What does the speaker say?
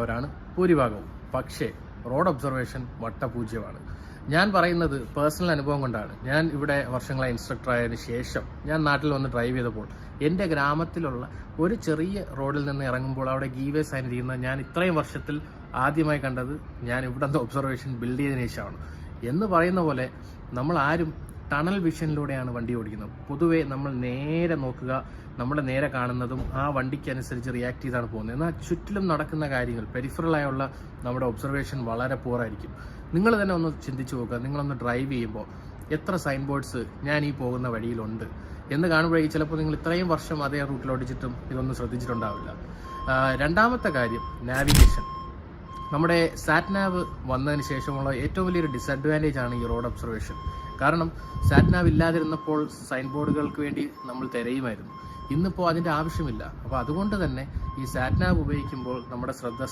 ചെയ്യുന്നവരാണ് ഭൂരിഭാഗവും. പക്ഷേ റോഡ് ഒബ്സർവേഷൻ വട്ടപൂജ്യമാണ്. ഞാൻ പറയുന്നത് പേഴ്സണൽ അനുഭവം കൊണ്ടാണ്. ഞാൻ ഇവിടെ വർഷങ്ങളായി ഇൻസ്ട്രക്ടർ ആയതിനു ശേഷം ഞാൻ നാട്ടിൽ വന്ന് ഡ്രൈവ് ചെയ്തപ്പോൾ എൻ്റെ ഗ്രാമത്തിലുള്ള ഒരു ചെറിയ റോഡിൽ നിന്ന് ഇറങ്ങുമ്പോൾ അവിടെ ഗീവേ സൈൻ ഇരിക്കുന്നത് ഞാൻ ഇത്രയും വർഷത്തിൽ ആദ്യമായി കണ്ടത് ഞാൻ ഇവിടുത്തെ ഒബ്സർവേഷൻ ബിൽഡ് ചെയ്തതിനു ശേഷമാണ്. എന്ന് പറയുന്ന പോലെ നമ്മൾ ആരും ടണൽ വിഷനിലൂടെയാണ് വണ്ടി ഓടിക്കുന്നത്. പൊതുവേ നമ്മൾ നേരെ നോക്കുക, നമ്മുടെ നേരെ കാണുന്നതും ആ വണ്ടിക്കനുസരിച്ച് റിയാക്ട് ചെയ്താണ് പോകുന്നത്. എന്നാൽ ചുറ്റിലും നടക്കുന്ന കാര്യങ്ങൾ പെരിഫറലായുള്ള നമ്മുടെ ഒബ്സർവേഷൻ വളരെ പൂറായിരിക്കും. നിങ്ങൾ തന്നെ ഒന്ന് ചിന്തിച്ചു നോക്കുക. നിങ്ങളൊന്ന് ഡ്രൈവ് ചെയ്യുമ്പോൾ എത്ര സൈൻ ബോർഡ്സ് ഞാൻ ഈ പോകുന്ന വഴിയിലുണ്ട് എന്ന് കാണുമ്പോഴേക്കും ചിലപ്പോൾ നിങ്ങൾ ഇത്രയും വർഷം അതേ റൂട്ടിൽ ഓടിച്ചിട്ടും ഇതൊന്നും ശ്രദ്ധിച്ചിട്ടുണ്ടാവില്ല. രണ്ടാമത്തെ കാര്യം നാവിഗേഷൻ. നമ്മുടെ സാറ്റ്നാവ് വന്നതിന് ശേഷമുള്ള ഏറ്റവും വലിയൊരു ഡിസഡ്വാൻറ്റേജ് ആണ് ഈ റോഡ് ഒബ്സർവേഷൻ. കാരണം സാറ്റ്നാവ് ഇല്ലാതിരുന്നപ്പോൾ സൈൻ ബോർഡുകൾക്ക് വേണ്ടി നമ്മൾ തിരയുമായിരുന്നു. ഇന്നിപ്പോൾ അതിൻ്റെ ആവശ്യമില്ല. അപ്പോൾ അതുകൊണ്ട് തന്നെ ഈ സാറ്റ്നാവ് ഉപയോഗിക്കുമ്പോൾ നമ്മുടെ ശ്രദ്ധ